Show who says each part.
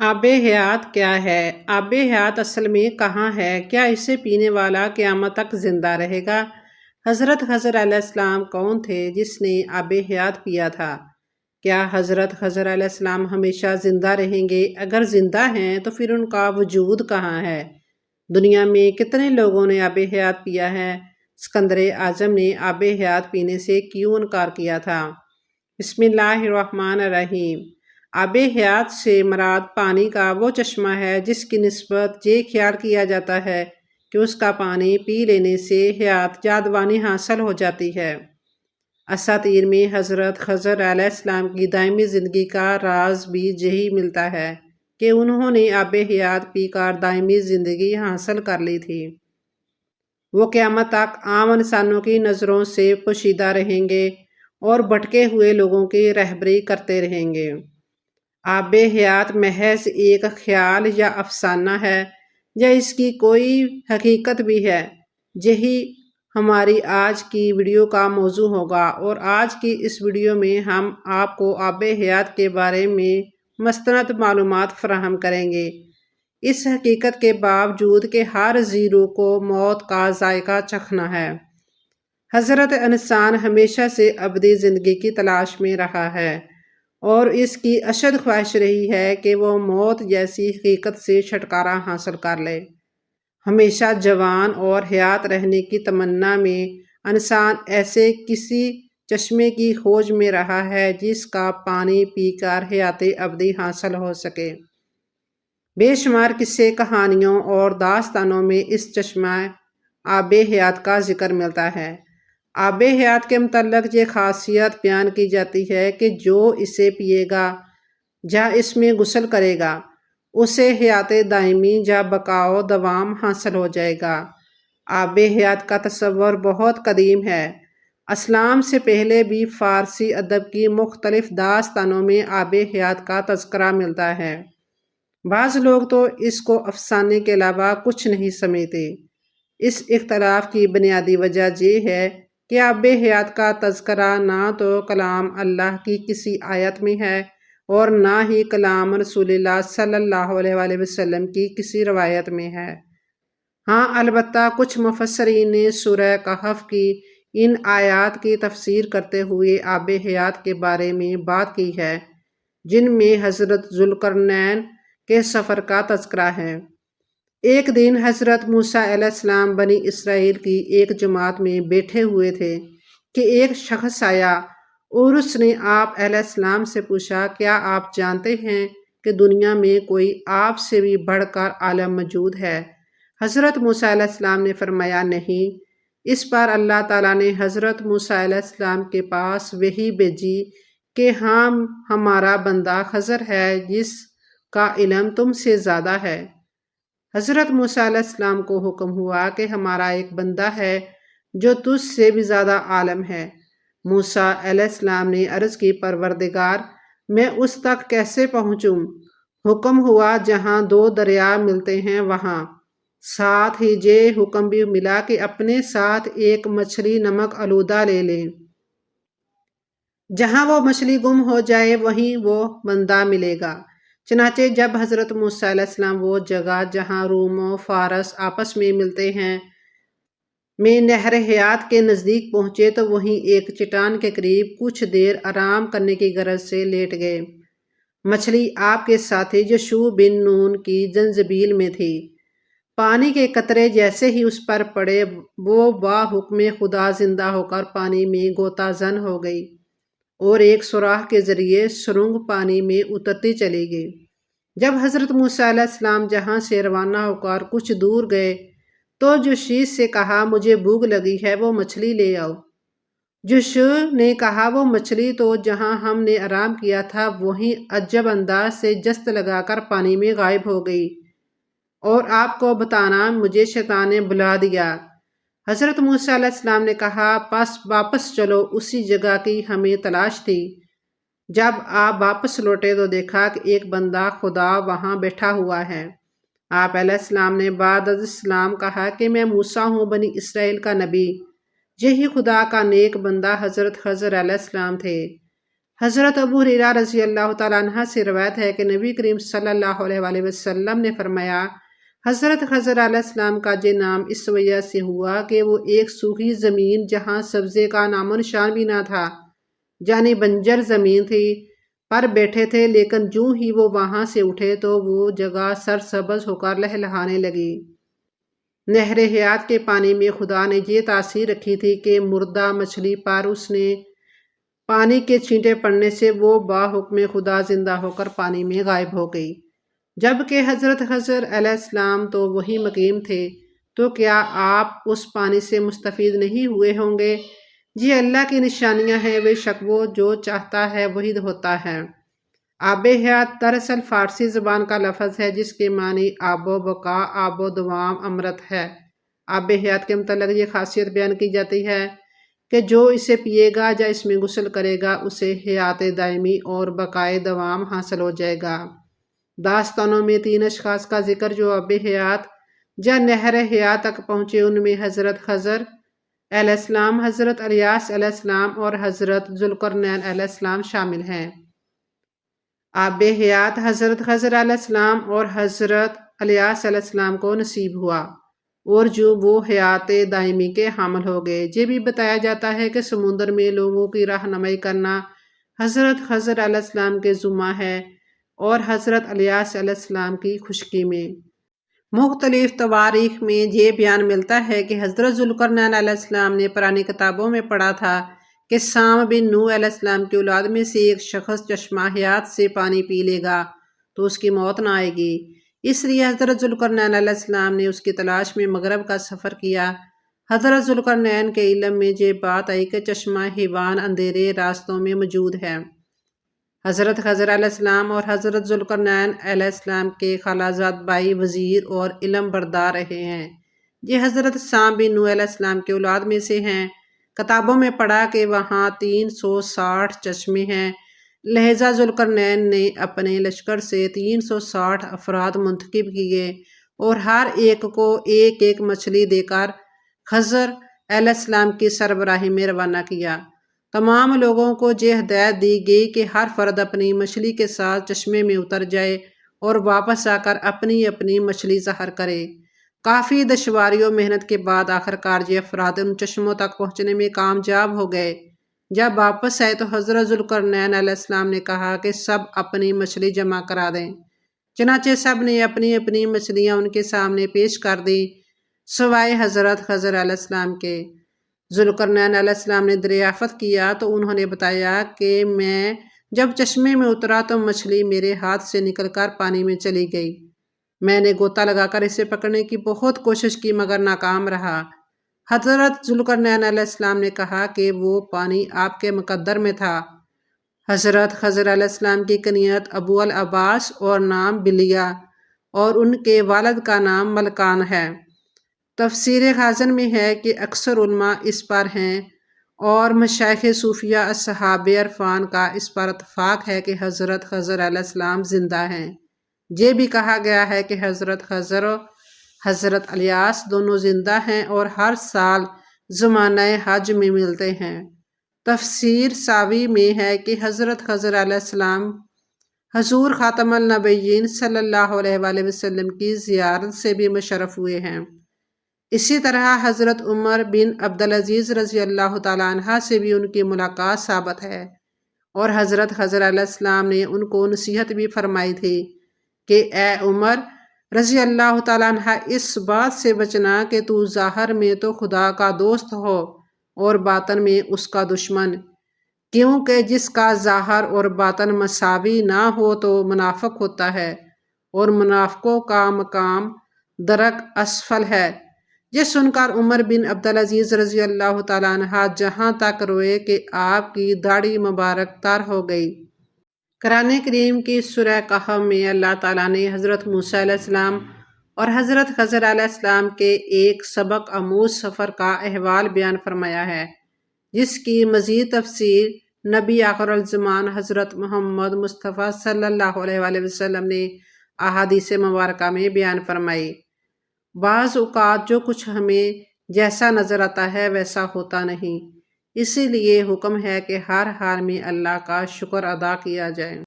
Speaker 1: آب حیات کیا ہے؟ آب حیات اصل میں کہاں ہے؟ کیا اسے پینے والا قیامت تک زندہ رہے گا؟ حضرت خضر علیہ السلام کون تھے جس نے آب حیات پیا تھا؟ کیا حضرت خضر علیہ السلام ہمیشہ زندہ رہیں گے؟ اگر زندہ ہیں تو پھر ان کا وجود کہاں ہے؟ دنیا میں کتنے لوگوں نے آب حیات پیا ہے؟ اسکندر اعظم نے آب حیات پینے سے کیوں انکار کیا تھا؟ بسم اللہ الرحمن الرحیم۔ آب حیات سے مراد پانی کا وہ چشمہ ہے جس کی نسبت یہ خیال کیا جاتا ہے کہ اس کا پانی پی لینے سے حیات جاودانی حاصل ہو جاتی ہے۔ اساطیر میں حضرت خضر علیہ السلام کی دائمی زندگی کا راز بھی یہی ملتا ہے کہ انہوں نے آب حیات پی کر دائمی زندگی حاصل کر لی تھی۔ وہ قیامت تک عام انسانوں کی نظروں سے پوشیدہ رہیں گے اور بھٹکے ہوئے لوگوں کی رہبری کرتے رہیں گے۔ آب حیات محض ایک خیال یا افسانہ ہے یا اس کی کوئی حقیقت بھی ہے؟ یہی ہماری آج کی ویڈیو کا موضوع ہوگا، اور آج کی اس ویڈیو میں ہم آپ کو آب حیات کے بارے میں مستند معلومات فراہم کریں گے، اس حقیقت کے باوجود کہ ہر زیرو کو موت کا ذائقہ چکھنا ہے۔ حضرت انسان ہمیشہ سے ابدی زندگی کی تلاش میں رہا ہے، اور اس کی اشد خواہش رہی ہے کہ وہ موت جیسی حقیقت سے چھٹکارا حاصل کر لے۔ ہمیشہ جوان اور حیات رہنے کی تمنا میں انسان ایسے کسی چشمے کی کھوج میں رہا ہے جس کا پانی پی کر حیات ابدی حاصل ہو سکے۔ بے شمار قصے، کہانیوں اور داستانوں میں اس چشمہ آب حیات کا ذکر ملتا ہے۔ آب حیات کے متعلق یہ خاصیت بیان کی جاتی ہے کہ جو اسے پیے گا یا اس میں غسل کرے گا اسے حیات دائمی یا بقاؤ دوام حاصل ہو جائے گا۔ آب حیات کا تصور بہت قدیم ہے۔ اسلام سے پہلے بھی فارسی ادب کی مختلف داستانوں میں آب حیات کا تذکرہ ملتا ہے۔ بعض لوگ تو اس کو افسانے کے علاوہ کچھ نہیں سمجھتے۔ اس اختلاف کی بنیادی وجہ یہ ہے کہ آب حیات کا تذکرہ نہ تو کلام اللہ کی کسی آیت میں ہے اور نہ ہی کلام رسول اللہ صلی اللہ علیہ وآلہ وسلم کی کسی روایت میں ہے۔ ہاں، البتہ کچھ مفسرین نے سورہ کہف کی ان آیات کی تفسیر کرتے ہوئے آب حیات کے بارے میں بات کی ہے، جن میں حضرت ذوالقرنین کے سفر کا تذکرہ ہے۔ ایک دن حضرت موسیٰ علیہ السلام بنی اسرائیل کی ایک جماعت میں بیٹھے ہوئے تھے کہ ایک شخص آیا اور اس نے آپ علیہ السلام سے پوچھا، کیا آپ جانتے ہیں کہ دنیا میں کوئی آپ سے بھی بڑھ کر عالم موجود ہے؟ حضرت موسیٰ علیہ السلام نے فرمایا، نہیں۔ اس پر اللہ تعالیٰ نے حضرت موسیٰ علیہ السلام کے پاس وحی بھیجی کہ ہاں، ہمارا بندہ خضر ہے جس کا علم تم سے زیادہ ہے۔ حضرت موسیٰ علیہ السلام کو حکم ہوا کہ ہمارا ایک بندہ ہے جو تجھ سے بھی زیادہ عالم ہے۔ موسیٰ علیہ السلام نے عرض کی، پروردگار، میں اس تک کیسے پہنچوں؟ حکم ہوا جہاں دو دریا ملتے ہیں وہاں۔ ساتھ ہی یہ حکم بھی ملا کہ اپنے ساتھ ایک مچھلی نمک آلودہ لے لیں۔ جہاں وہ مچھلی گم ہو جائے وہیں وہ بندہ ملے گا۔ چنانچہ جب حضرت موسیٰ علیہ السلام وہ جگہ جہاں روم و فارس آپس میں ملتے ہیں میں نہر حیات کے نزدیک پہنچے تو وہیں ایک چٹان کے قریب کچھ دیر آرام کرنے کی غرض سے لیٹ گئے۔ مچھلی آپ کے ساتھی یشوع بن نون کی زنجبیل میں تھی۔ پانی کے قطرے جیسے ہی اس پر پڑے وہ بحکم خدا زندہ ہو کر پانی میں غوطہ زن ہو گئی اور ایک سوراخ کے ذریعے سرنگ پانی میں اترتی چلی گئی۔ جب حضرت موسیٰ علیہ السلام جہاں سے روانہ ہو کر کچھ دور گئے تو یشوع سے کہا، مجھے بھوک لگی ہے، وہ مچھلی لے آؤ۔ یشوع نے کہا، وہ مچھلی تو جہاں ہم نے آرام کیا تھا وہیں عجب انداز سے جست لگا کر پانی میں غائب ہو گئی، اور آپ کو بتانا مجھے شیطان نے بلا دیا۔ حضرت موسیٰ علیہ السلام نے کہا، پس واپس چلو، اسی جگہ کی ہمیں تلاش تھی۔ جب آپ واپس لوٹے تو دیکھا کہ ایک بندہ خدا وہاں بیٹھا ہوا ہے۔ آپ علیہ السلام نے بعد از اسلام کہا کہ میں موسیٰ ہوں، بنی اسرائیل کا نبی۔ یہی خدا کا نیک بندہ حضرت خضر علیہ السلام تھے۔ حضرت ابو ہریرہ رضی اللہ تعالیٰ عنہ سے روایت ہے کہ نبی کریم صلی اللہ علیہ وآلہ وسلم نے فرمایا، حضرت خضر علیہ السلام کا یہ نام اس وجہ سے ہوا کہ وہ ایک سوکھی زمین جہاں سبزے کا نام و نشان بھی نہ تھا، یعنی بنجر زمین تھی، پر بیٹھے تھے، لیکن جوں ہی وہ وہاں سے اٹھے تو وہ جگہ سرسبز ہو کر لہلہانے لگی۔ نہر حیات کے پانی میں خدا نے یہ تاثیر رکھی تھی کہ مردہ مچھلی پر اس نے پانی کے چھینٹے پڑنے سے وہ باحکم خدا زندہ ہو کر پانی میں غائب ہو گئی۔ جبکہ حضرت خضر علیہ السلام تو وہی مقیم تھے، تو کیا آپ اس پانی سے مستفید نہیں ہوئے ہوں گے؟ یہ اللہ کی نشانیاں ہیں، بے شک وہ جو چاہتا ہے وہی ہوتا ہے۔ آب حیات دراصل فارسی زبان کا لفظ ہے جس کے معنی آب و بقا، آب و دوام، امرت ہے۔ آب حیات کے متعلق یہ خاصیت بیان کی جاتی ہے کہ جو اسے پیے گا یا اس میں غسل کرے گا اسے حیات دائمی اور بقائے دوام حاصل ہو جائے گا۔ داستانوں میں 3 اشخاص کا ذکر جو آب حیات یا نہر حیات تک پہنچے، ان میں حضرت خضر علیہ السلام، حضرت الیاس علیہ السلام اور حضرت ذوالقرنین علیہ السلام شامل ہیں۔ آب حیات حضرت خضر علیہ السلام اور حضرت الیاس علیہ السلام کو نصیب ہوا، اور جو وہ حیات دائمی کے حامل ہو گئے۔ یہ بھی بتایا جاتا ہے کہ سمندر میں لوگوں کی رہنمائی کرنا حضرت خضر علیہ السلام کے ذمہ ہے، اور حضرت الیاس علیہ السلام کی خشکی میں۔ مختلف تواریخ میں یہ بیان ملتا ہے کہ حضرت ذوالقرنین علیہ السلام نے پرانی کتابوں میں پڑھا تھا کہ سام بن نوح علیہ السلام کی اولاد میں سے ایک شخص چشمہ حیات سے پانی پی لے گا تو اس کی موت نہ آئے گی۔ اس لیے حضرت ذوالقرنین علیہ السلام نے اس کی تلاش میں مغرب کا سفر کیا۔ حضرت ذوالقرنین کے علم میں یہ بات آئی کہ چشمہ حیوان اندھیرے راستوں میں موجود ہے۔ حضرت خضر علیہ السلام اور حضرت ذوالقرنین علیہ السلام کے خالازاد بھائی وزیر اور علم بردار رہے ہیں۔ یہ حضرت سام بن نوح علیہ السلام کے اولاد میں سے ہیں۔ کتابوں میں پڑھا کہ وہاں 360 چشمے ہیں، لہذا ذوالقرنین نے اپنے لشکر سے 360 افراد منتخب کیے اور ہر ایک کو ایک ایک مچھلی دے کر خضر علیہ السلام کی سربراہی میں روانہ کیا۔ تمام لوگوں کو یہ ہدایت دی گئی کہ ہر فرد اپنی مچھلی کے ساتھ چشمے میں اتر جائے اور واپس آ کر اپنی اپنی مچھلی ظاہر کرے۔ کافی دشواریوں محنت کے بعد آخرکار یہ افراد ان چشموں تک پہنچنے میں کامیاب ہو گئے۔ جب واپس آئے تو حضرت ذوالقرنین علیہ السلام نے کہا کہ سب اپنی مچھلی جمع کرا دیں۔ چنانچہ سب نے اپنی اپنی مچھلیاں ان کے سامنے پیش کر دی سوائے حضرت خضر علیہ السلام کے۔ ذوالقرنین علیہ السلام نے دریافت کیا تو انہوں نے بتایا کہ میں جب چشمے میں اترا تو مچھلی میرے ہاتھ سے نکل کر پانی میں چلی گئی۔ میں نے غوطہ لگا کر اسے پکڑنے کی بہت کوشش کی مگر ناکام رہا۔ حضرت ذوالقرنین علیہ السلام نے کہا کہ وہ پانی آپ کے مقدر میں تھا۔ حضرت خضر علیہ السلام کی کنیت ابو العباس اور نام بلیہ اور ان کے والد کا نام ملکان ہے۔ تفسیر خازن میں ہے کہ اکثر علماء اس پر ہیں اور مشائخ صوفیہ اصحاب عرفان کا اس پر اتفاق ہے کہ حضرت خضر علیہ السلام زندہ ہیں۔ یہ بھی کہا گیا ہے کہ حضرت خضر و حضرت الیاس دونوں زندہ ہیں اور ہر سال زمانہ حج میں ملتے ہیں۔ تفسیر ساوی میں ہے کہ حضرت خضر علیہ السلام حضور خاتم النبیین صلی اللہ علیہ وآلہ وسلم کی زیارت سے بھی مشرف ہوئے ہیں۔ اسی طرح حضرت عمر بن عبدالعزیز رضی اللہ تعالیٰ عنہ سے بھی ان کی ملاقات ثابت ہے، اور حضرت خضر علیہ السلام نے ان کو نصیحت بھی فرمائی تھی کہ اے عمر رضی اللہ تعالیٰ عنہ، اس بات سے بچنا کہ تو ظاہر میں تو خدا کا دوست ہو اور باطن میں اس کا دشمن، کیونکہ جس کا ظاہر اور باطن مساوی نہ ہو تو منافق ہوتا ہے، اور منافقوں کا مقام درک اسفل ہے۔ یہ سن کر عمر بن عبدالعزیز رضی اللہ تعالیٰ عنہ جہاں تک روئے کہ آپ کی داڑھی مبارک تر ہو گئی۔ قرآن کریم کی سورہ کہف میں اللہ تعالیٰ نے حضرت موسیٰ علیہ السلام اور حضرت خضر علیہ السلام کے ایک سبق آموز سفر کا احوال بیان فرمایا ہے، جس کی مزید تفصیل نبی آخر الزمان حضرت محمد مصطفیٰ صلی اللہ علیہ وآلہ وسلم نے احادیث مبارکہ میں بیان فرمائی۔ بعض اوقات جو کچھ ہمیں جیسا نظر آتا ہے ویسا ہوتا نہیں، اسی لیے حکم ہے کہ ہر حال میں اللہ کا شکر ادا کیا جائے۔